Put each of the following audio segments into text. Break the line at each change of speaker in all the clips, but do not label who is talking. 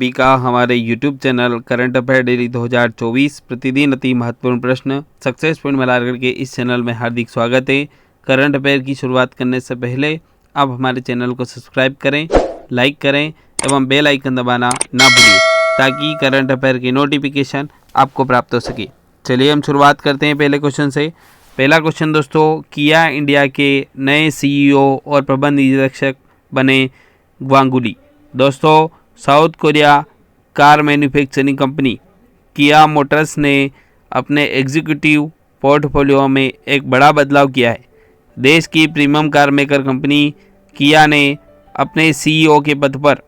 भी का हमारे YouTube channel current affair daily 2024 प्रतिदिन अति महत्वपूर्ण प्रश्न सक्सेस पॉइंट में लाकर के इस चैनल में हार्दिक स्वागत है। करंट अफेयर की शुरुआत करने से पहले आप हमारे चैनल को सब्सक्राइब करें, लाइक करें एवं बेल आइकन दबाना ना भूलिए ताकि करंट अफेयर की नोटिफिकेशन आपको प्राप्त हो सके। चलिए हम शुरुआत करते हैं पहले क्वेश्चन से। पहला क्वेश्चन दोस्तों, किया इंडिया के नए CEO और प्रबंध निदेशक बने गांगुली। दोस्तों, south Korea car manufacturing company किया मोटर्स ने अपने एग्जीक्यूटिव पोर्टफोलियो में एक बड़ा बदलाव किया है। देश की प्रीमियम कार मेकर कंपनी किया ने अपने CEO के पद पर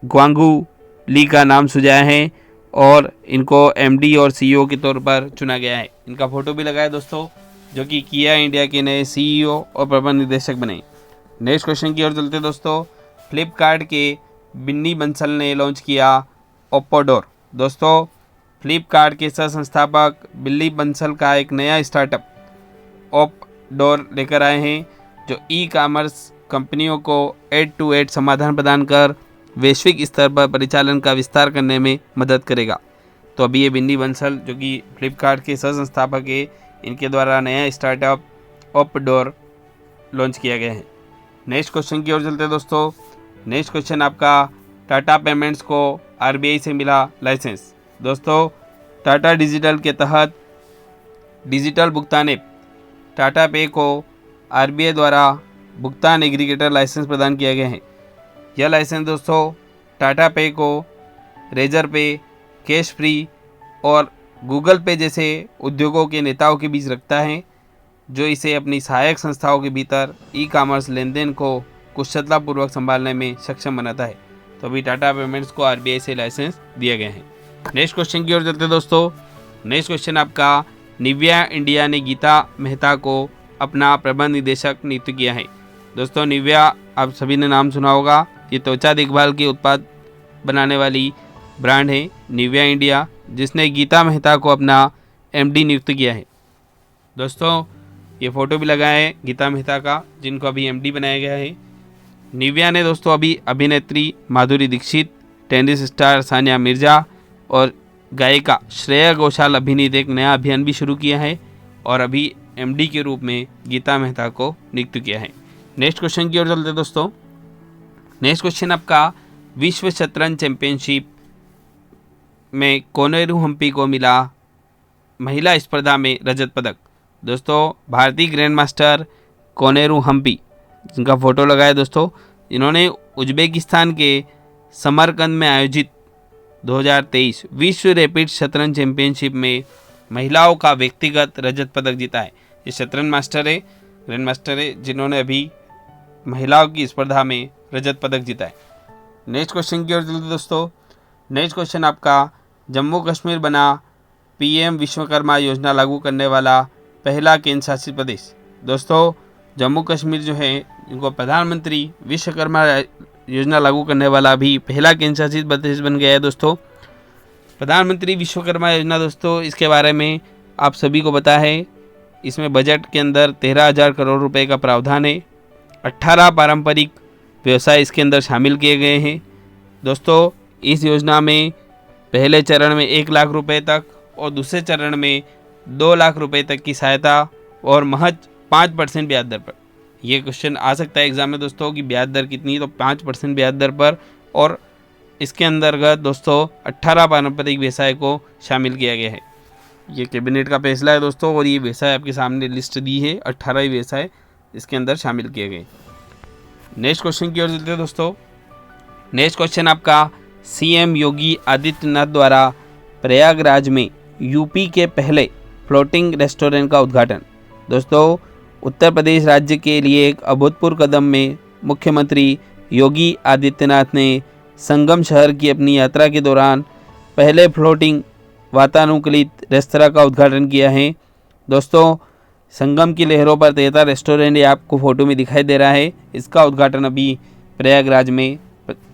ग्वांगू ली का नाम सुझाया है और इनको MD और CEO के तौर पर चुना गया है। इनका फोटो भी लगा है दोस्तों, जो कि किया इंडिया के नए CEO और प्रबंध निदेशक बने। नेक्स्ट क्वेश्चन की ओर चलते दोस्तों। फ्लिपकार्ट के बिन्नी बंसल ने लॉन्च किया ओप्पो डोर। दोस्तों, फ्लिपकार्ट के सह संस्थापक बिल्ली बंसल का एक नया स्टार्टअप ओप्पो डोर लेकर आए हैं, जो ई-कॉमर्स कंपनियों को एड टू एड समाधान प्रदान कर वैश्विक स्तर पर परिचालन का विस्तार करने में मदद करेगा। तो अभी ये बिन्नी बंसल जो कि फ्लिपकार्ट के सह संस्थापक है, इनके द्वारा नया स्टार्टअप ओप्पो डोर लॉन्च किया गया है। नेक्स्ट क्वेश्चन की ओर चलते हैं दोस्तों। नेक्स्ट क्वेश्चन आपका, टाटा पेमेंट्स को RBI से मिला लाइसेंस। दोस्तों, टाटा डिजिटल के तहत डिजिटल भुगतान ऐप टाटा पे को RBI द्वारा भुगतान एग्रीगेटर लाइसेंस प्रदान किया गया है। यह लाइसेंस दोस्तों टाटा पे को रेजर पे, कैश फ्री और गूगल पे जैसे उद्योगों के नेताओं के बीच रखता है, जो इसे अपनी सहायक संस्थाओं के भीतर ई-कॉमर्स लेनदेन को कुशलतापूर्वक संभालने में सक्षम बनाता है। तो अभी टाटा पेमेंट्स को RBI से लाइसेंस दिया गया है। नेक्स्ट क्वेश्चन की ओर चलते दोस्तों। नेक्स्ट क्वेश्चन आपका, निविया इंडिया ने गीता मेहता को अपना प्रबंध निदेशक नियुक्त किया है। दोस्तों, निविया आप सभी ने नाम सुना होगा। ये त्वचा देखभाल के उत्पाद बनाने वाली ब्रांड है निविया इंडिया, जिसने गीता मेहता को अपना MD नियुक्त किया है। दोस्तों, ये फोटो भी लगा है गीता मेहता का, जिनको अभी MD बनाया गया है। निविया ने दोस्तों अभी अभिनेत्री माधुरी दीक्षित, टेनिस स्टार सानिया मिर्जा और गायिका श्रेया घोषाल अभिनीत एक नया अभियान भी शुरू किया है और अभी MD के रूप में गीता मेहता को नियुक्त किया है। नेक्स्ट क्वेश्चन की ओर चलते दोस्तों। नेक्स्ट क्वेश्चन आपका, विश्व शतरंज चैंपियनशिप में कोनेरू हम्पी को मिला महिला स्पर्धा में रजत पदक। दोस्तों, भारतीय ग्रैंड मास्टर कोनेरू हम्पी, जिनका फोटो लगा है दोस्तों, इन्होंने उज्बेकिस्तान के समरकंद में आयोजित 2023 विश्व रैपिड शतरंज चैंपियनशिप में महिलाओं का व्यक्तिगत रजत पदक जीता है। ये शतरंज मास्टर है, ग्रैंड मास्टर है, जिन्होंने अभी महिलाओं की स्पर्धा में रजत पदक जीता है। नेक्स्ट क्वेश्चन की ओर चलते दोस्तों। नेक्स्ट क्वेश्चन आपका, जम्मू कश्मीर बना PM विश्वकर्मा योजना लागू करने वाला पहला केंद्र शासित प्रदेश। दोस्तों, जम्मू कश्मीर जो है, इनको प्रधानमंत्री विश्वकर्मा योजना लागू करने वाला भी पहला केंद्र शासित प्रदेश बन गया है। दोस्तों, प्रधानमंत्री विश्वकर्मा योजना, दोस्तों इसके बारे में आप सभी को पता है। इसमें बजट के अंदर 13,000 करोड़ रुपए का प्रावधान है। 18 पारंपरिक व्यवसाय इसके अंदर शामिल किए गए हैं। दोस्तों, इस योजना में पहले चरण में 1 लाख रुपए तक और दूसरे चरण में 2 लाख रुपए तक की सहायता और महज 5% ब्याज दर पर। यह क्वेश्चन आ सकता है एग्जाम में दोस्तों कि ब्याज दर कितनी, तो 5% ब्याज दर पर। और इसके अंतर्गत दोस्तों 18 पारंपरिक व्यवसाय को शामिल किया गया है। ये कैबिनेट का फैसला है दोस्तों, और ये व्यवसाय आपके सामने लिस्ट दी है। 18 व्यवसाय इसके अंदर शामिल किए गए। नेक्स्ट क्वेश्चन की ओर चलते हैं दोस्तों। नेक्स्ट क्वेश्चन आपका, CM योगी आदित्यनाथ द्वारा प्रयागराज में UP के पहले फ्लोटिंग रेस्टोरेंट का उद्घाटन। दोस्तों, उत्तर प्रदेश राज्य के लिए एक अभूतपूर्व कदम में मुख्यमंत्री योगी आदित्यनाथ ने संगम शहर की अपनी यात्रा के दौरान पहले फ्लोटिंग वातानुकूलित रेस्तरां का उद्घाटन किया है। दोस्तों, संगम की लहरों पर तैरता रेस्टोरेंट ये आपको फोटो में दिखाई दे रहा है। इसका उद्घाटन अभी प्रयागराज में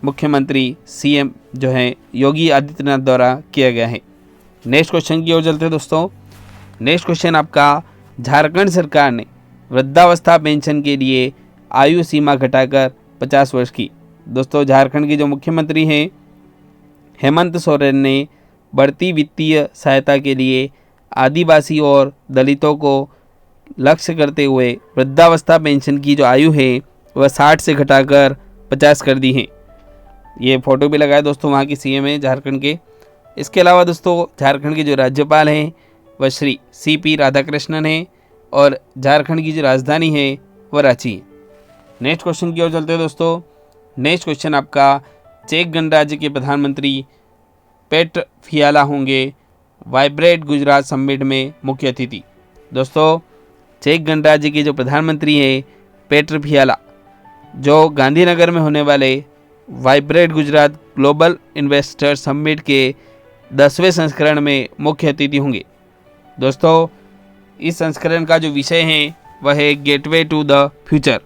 मुख्यमंत्री CM जो है योगी आदित्यनाथ द्वारा किया गया है। नेक्स्ट क्वेश्चन की ओर चलते हैं दोस्तों। नेक्स्ट क्वेश्चन आपका, झारखंड सरकार ने वृद्धावस्था पेंशन के लिए आयु सीमा घटाकर 50 वर्ष की। दोस्तों, झारखंड की जो मुख्यमंत्री हैं हेमंत सोरेन ने बढ़ती वित्तीय सहायता के लिए आदिवासी और दलितों को लक्ष्य करते हुए वृद्धावस्था पेंशन की जो आयु है वह 60 से घटाकर 50 कर दी है। ये फोटो भी लगाया दोस्तों वहाँ की सीएम है झारखंड के। इसके अलावा दोस्तों झारखंड के जो राज्यपाल हैं वह श्री CP राधाकृष्णन हैं और झारखंड की जो राजधानी है वह रांची है। नेक्स्ट क्वेश्चन की ओर चलते हैं दोस्तों। नेक्स्ट क्वेश्चन आपका, चेक गणराज्य के प्रधानमंत्री पेट्र फियाला होंगे वाइब्रेट गुजरात समिट में मुख्य अतिथि। दोस्तों चेक गणराज्य के जो प्रधानमंत्री हैं पेट्र फियाला, जो गांधीनगर में होने वाले vibrate Gujarat global investor summit के 10वें संस्करण में मुख्य अतिथि होंगे। दोस्तों इस संस्करण का जो विषय है वह है गेटवे टू द फ्यूचर।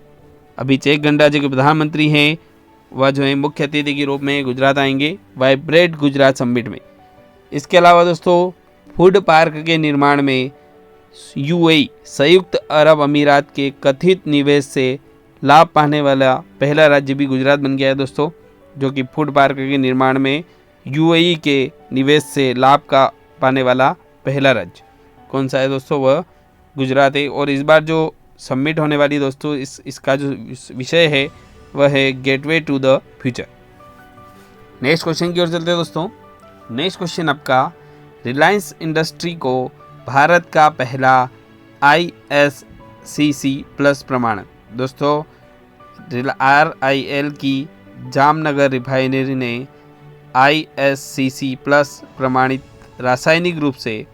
अभी चेक गणराज्य के प्रधानमंत्री हैं वह जो है मुख्य अतिथि के रूप में गुजरात आएंगे वाइब्रेट गुजरात समिट में। इसके अलावा दोस्तों फूड पार्क के निर्माण में UAE संयुक्त अरब अमीरात के कथित निवेश से लाभ पाने वाला पहला राज्य भी गुजरात बन गया है दोस्तों, जो कि फूड पार्क के निर्माण में UAE के निवेश से लाभ का पाने वाला पहला राज्य कौन सा है दोस्तों, वह गुजरात है। और इस बार जो समिट होने वाली दोस्तों इसका जो विषय है वह है gateway to the future. Next question की ओर चलते हैं दोस्तों। नेक्स्ट क्वेश्चन आपका, रिलायंस इंडस्ट्री को भारत का पहला ISCC प्लस प्रमाणन। दोस्तों RIL की जामनगर रिफाइनरी ने ISCC प्लस प्रमाणित रासायनिक रूप से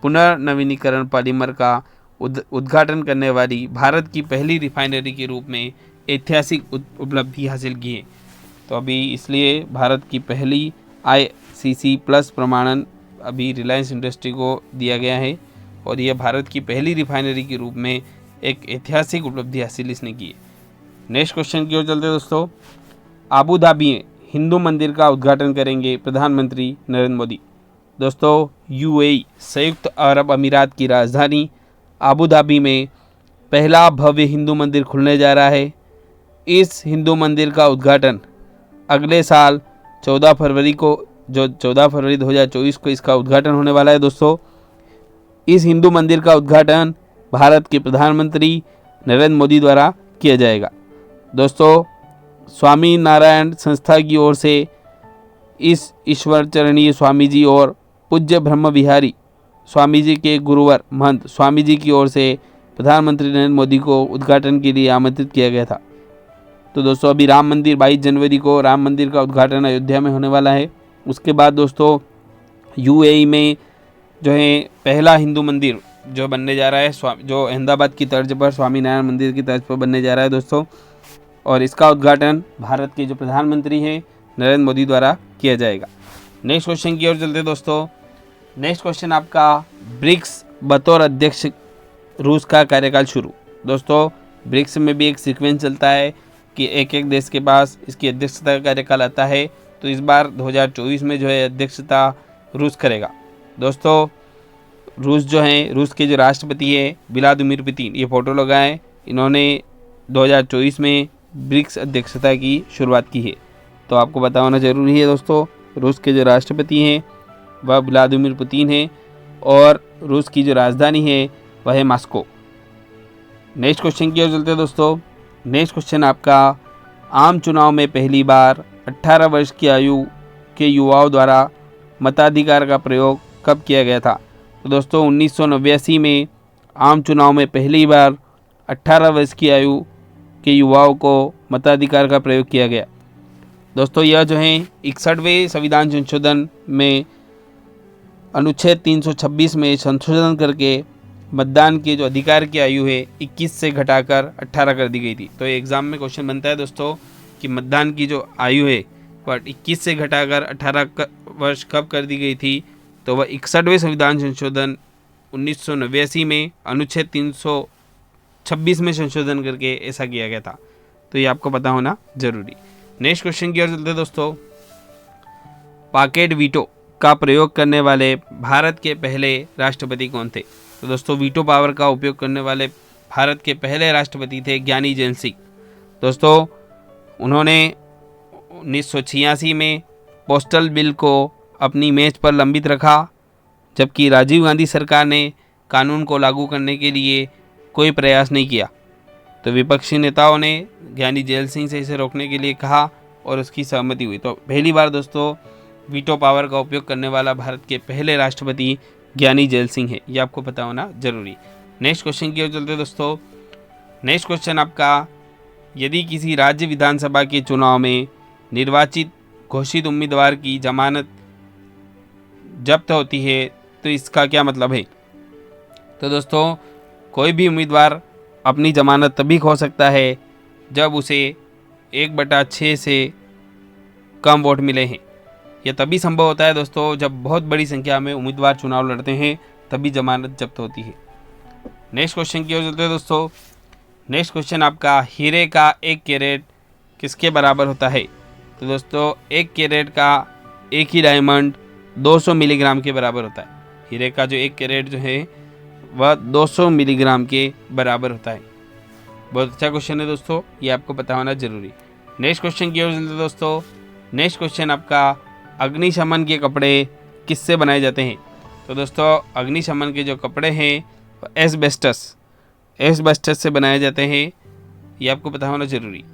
पुनर्नवीनीकरण पॉलीमर का उद्घाटन करने वाली भारत की पहली रिफाइनरी के रूप में ऐतिहासिक उपलब्धि हासिल की है। तो अभी इसलिए भारत की पहली ICC प्लस प्रमाणन अभी रिलायंस इंडस्ट्री को दिया गया है और यह भारत की पहली रिफाइनरी के रूप में एक ऐतिहासिक उपलब्धि हासिल इसने की है। नेक्स्ट क्वेश्चन की ओर चलते हैं दोस्तों। आबू धाबी में हिंदू मंदिर का उद्घाटन करेंगे प्रधानमंत्री नरेंद्र मोदी। दोस्तों UAE संयुक्त अरब अमीरात की राजधानी आबू धाबी में पहला भव्य हिंदू मंदिर खुलने जा रहा है। इस हिंदू मंदिर का उद्घाटन अगले साल 14 फरवरी 2024 को इसका उद्घाटन होने वाला है। दोस्तों इस हिंदू मंदिर का उद्घाटन भारत के प्रधानमंत्री नरेंद्र मोदी द्वारा किया जाएगा। दोस्तों स्वामी नारायण संस्था की ओर से इस ईश्वर चरणीय स्वामी जी और पूज्य ब्रह्म विहारी स्वामी जी के गुरुवर महंत स्वामी जी की ओर से प्रधानमंत्री नरेंद्र मोदी को उद्घाटन के लिए आमंत्रित किया गया था। तो दोस्तों अभी राम मंदिर 22 जनवरी को राम मंदिर का उद्घाटन अयोध्या में होने वाला है। उसके बाद दोस्तों UAE में जो है पहला हिंदू मंदिर जो बनने जा रहा है जो अहमदाबाद की तर्ज पर स्वामी नारायण मंदिर की तर्ज पर बनने जा रहा है दोस्तों, और इसका उद्घाटन भारत के जो प्रधानमंत्री हैं नरेंद्र मोदी द्वारा किया जाएगा। नेक्स्ट क्वेश्चन की ओर चलते हैं दोस्तों। नेक्स्ट क्वेश्चन आपका, ब्रिक्स बतौर अध्यक्ष रूस का कार्यकाल शुरू। दोस्तों ब्रिक्स में भी एक सीक्वेंस चलता है कि एक एक देश के पास इसकी अध्यक्षता का कार्यकाल आता है। तो इस बार 2024 में जो है अध्यक्षता रूस करेगा। दोस्तों रूस जो है, रूस के जो राष्ट्रपति है व्लादिमीर पुतिन, ये फ़ोटो लगाएं, इन्होंने 2024 में ब्रिक्स अध्यक्षता की शुरुआत की है। तो आपको पता होना जरूरी है दोस्तों, रूस के जो राष्ट्रपति हैं वह व्लादिमीर पुतिन है और रूस की जो राजधानी है वह है मॉस्को। नेक्स्ट क्वेश्चन की ओर चलते हैं दोस्तों। नेक्स्ट क्वेश्चन आपका, आम चुनाव में पहली बार 18 वर्ष की आयु के युवाओं द्वारा मताधिकार का प्रयोग कब किया गया था। तो दोस्तों 1989 में आम चुनाव में पहली बार 18 वर्ष की आयु के युवाओं को मताधिकार का प्रयोग किया गया। दोस्तों यह जो है 61वें संविधान संशोधन में अनुच्छेद 326 में संशोधन करके मतदान के जो अधिकार की आयु है 21 से घटाकर 18 कर दी गई थी। तो एग्ज़ाम में क्वेश्चन बनता है दोस्तों कि मतदान की जो आयु है वह 21 से घटाकर 18 वर्ष कब कर दी गई थी। तो वह 61वें संविधान संशोधन 1989 में अनुच्छेद 326 में संशोधन करके ऐसा किया गया था। तो ये आपको पता होना जरूरी। नेक्स्ट क्वेश्चन की ओर चलते दोस्तों। पॉकेट वीटो का प्रयोग करने वाले भारत के पहले राष्ट्रपति कौन थे। तो दोस्तों वीटो पावर का उपयोग करने वाले भारत के पहले राष्ट्रपति थे ज्ञानी जैन सिंह। दोस्तों उन्होंने 1986 में पोस्टल बिल को अपनी मेज पर लंबित रखा, जबकि राजीव गांधी सरकार ने कानून को लागू करने के लिए कोई प्रयास नहीं किया। तो विपक्षी नेताओं ने ज्ञानी जैल सिंह से इसे रोकने के लिए कहा और उसकी सहमति हुई। तो पहली बार दोस्तों वीटो पावर का उपयोग करने वाला भारत के पहले राष्ट्रपति ज्ञानी जैल सिंह है, ये आपको पता होना जरूरी। नेक्स्ट क्वेश्चन की ओर चलते दोस्तों। नेक्स्ट क्वेश्चन आपका, यदि किसी राज्य विधानसभा के चुनाव में निर्वाचित घोषित उम्मीदवार की जमानत जब्त होती है तो इसका क्या मतलब है? तो दोस्तों कोई भी उम्मीदवार अपनी जमानत तभी खो सकता है जब उसे 1/6 से कम वोट मिले हैं। यह तभी संभव होता है दोस्तों जब बहुत बड़ी संख्या में उम्मीदवार चुनाव लड़ते हैं, तभी जमानत जब्त होती है। नेक्स्ट क्वेश्चन की ओर चलते हैं दोस्तों। नेक्स्ट क्वेश्चन आपका, हीरे का 1 कैरेट किसके बराबर होता है? तो दोस्तों 1 कैरेट का एक ही डायमंड 200 मिलीग्राम के बराबर होता है। हीरे का जो 1 कैरेट जो है वह 200 मिलीग्राम के बराबर होता है। बहुत अच्छा क्वेश्चन है दोस्तों, ये आपको पता होना जरूरी। नेक्स्ट क्वेश्चन की ओर चलते दोस्तों। नेक्स्ट क्वेश्चन आपका, अग्निशमन के कपड़े किससे बनाए जाते हैं? तो दोस्तों अग्निशमन के जो कपड़े हैं एस्बेस्टस से बनाए जाते हैं। ये आपको पता होना जरूरी,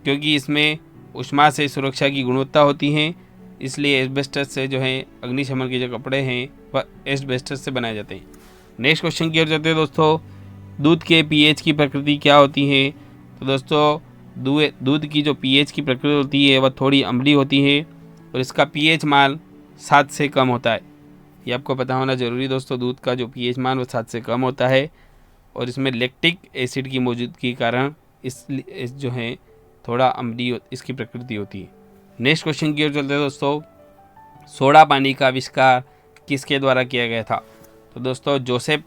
क्योंकि इसमें ऊष्मा से सुरक्षा की गुणवत्ता होती है, इसलिए एस्बेस्टस से जो है अग्निशमन के जो कपड़े हैं वह एस्बेस्टस से बनाए जाते हैं। नेक्स्ट क्वेश्चन की ओर चलते हैं दोस्तों। दूध के पीएच की प्रकृति क्या होती है? तो दोस्तों दूध की जो पीएच की प्रकृति होती है वह थोड़ी अम्लीय होती है और इसका पीएच मान 7 से कम होता है। ये आपको पता होना जरूरी दोस्तों, दूध का जो पीएच मान वो 7 से कम होता है और इसमें लैक्टिक एसिड की मौजूदगी के कारण इस जो है थोड़ा अम्लीय इसकी प्रकृति होती है। नेक्स्ट क्वेश्चन की ओर चलते हैं दोस्तों। सोडा पानी का आविष्कार किसके द्वारा किया गया था? तो दोस्तों जोसेफ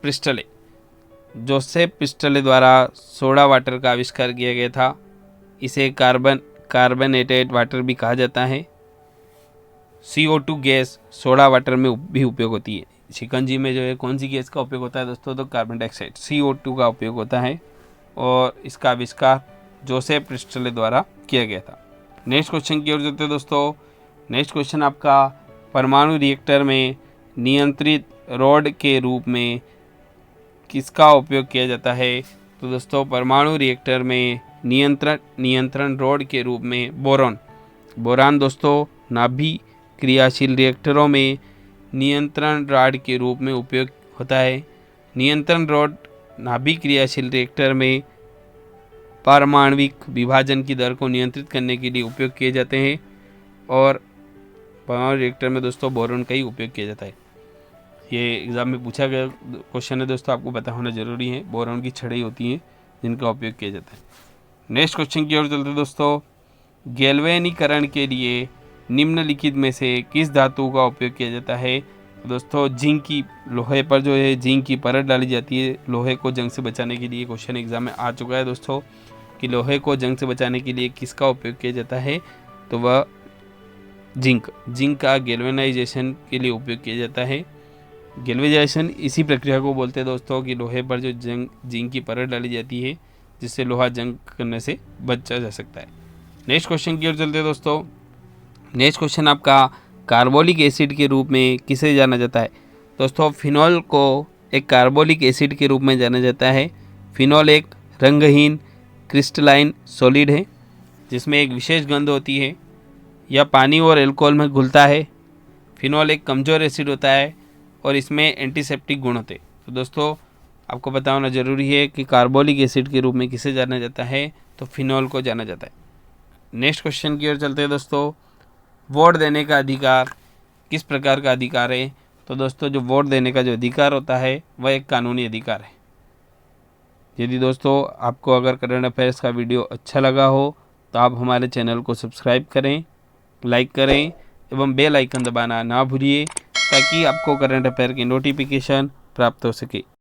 प्रिस्टले द्वारा सोडा वाटर का आविष्कार किया गया था। इसे कार्बनेटेड वाटर भी कहा जाता है। CO2 गैस सोडा वाटर में भी उपयोग होती है। शिकंजी में जो है कौन सी गैस का उपयोग होता है दोस्तों? तो कार्बन डाइऑक्साइड CO2 का उपयोग होता है और इसका आविष्कार जोसेफ प्रिस्टले द्वारा किया गया था। नेक्स्ट क्वेश्चन की ओर चलते हैं दोस्तों। नेक्स्ट क्वेश्चन आपका, परमाणु रिएक्टर में नियंत्रित रॉड के रूप में किसका उपयोग किया जाता है? तो दोस्तों परमाणु रिएक्टर में नियंत्रण रॉड के रूप में बोरान दोस्तों नाभि क्रियाशील रिएक्टरों में नियंत्रण रॉड के रूप में उपयोग होता है। नियंत्रण रॉड नाभि क्रियाशील रिएक्टर में पारमाणविक विभाजन की दर को नियंत्रित करने के लिए उपयोग किए जाते हैं और परमाणु रिएक्टर में दोस्तों बोरॉन का ही उपयोग किया जाता है। ये एग्ज़ाम में पूछा गया क्वेश्चन है दोस्तों, आपको पता होना जरूरी है। बोरॉन की छड़ें होती हैं जिनका उपयोग किया जाता है। नेक्स्ट क्वेश्चन की ओर चलते दोस्तों। गैल्वेनीकरण के लिए निम्नलिखित में से किस धातु का उपयोग किया जाता है? तो दोस्तों जिंक की, लोहे पर जो है जिंक की परत डाली जाती है लोहे को जंग से बचाने के लिए। क्वेश्चन एग्जाम में आ चुका है दोस्तों कि लोहे को जंग से बचाने के लिए किसका उपयोग किया जाता है? तो वह जिंक का गैल्वेनाइजेशन के लिए उपयोग किया जाता है। गैल्वेनाइजेशन इसी प्रक्रिया को बोलते हैं दोस्तों कि लोहे पर जो जिंक की परत डाली जाती है जिससे लोहा जंग करने से बचा जा सकता है। नेक्स्ट क्वेश्चन की ओर चलते हैं दोस्तों। नेक्स्ट क्वेश्चन आपका, कार्बोलिक एसिड के रूप में किसे जाना जाता है? दोस्तों फिनॉल को एक कार्बोलिक एसिड के रूप में जाना जाता है। फिनॉल एक रंगहीन क्रिस्टलाइन सॉलिड है जिसमें एक विशेष गंध होती है। यह पानी और अल्कोहल में घुलता है। फिनॉल एक कमज़ोर एसिड होता है और इसमें एंटीसेप्टिक गुण होते हैं। तो दोस्तों आपको पता होना जरूरी है कि कार्बोलिक एसिड के रूप में किसे जाना जाता है? तो फिनॉल को जाना जाता है। नेक्स्ट क्वेश्चन की ओर चलते हैं दोस्तों। वोट देने का अधिकार किस प्रकार का अधिकार है? तो दोस्तों जो वोट देने का जो अधिकार होता है वह एक कानूनी अधिकार है। यदि दोस्तों आपको अगर करंट अफेयर्स का वीडियो अच्छा लगा हो तो आप हमारे चैनल को सब्सक्राइब करें, लाइक करें एवं बेल आइकन दबाना ना भूलिए ताकि आपको करंट अफेयर की नोटिफिकेशन प्राप्त हो सके।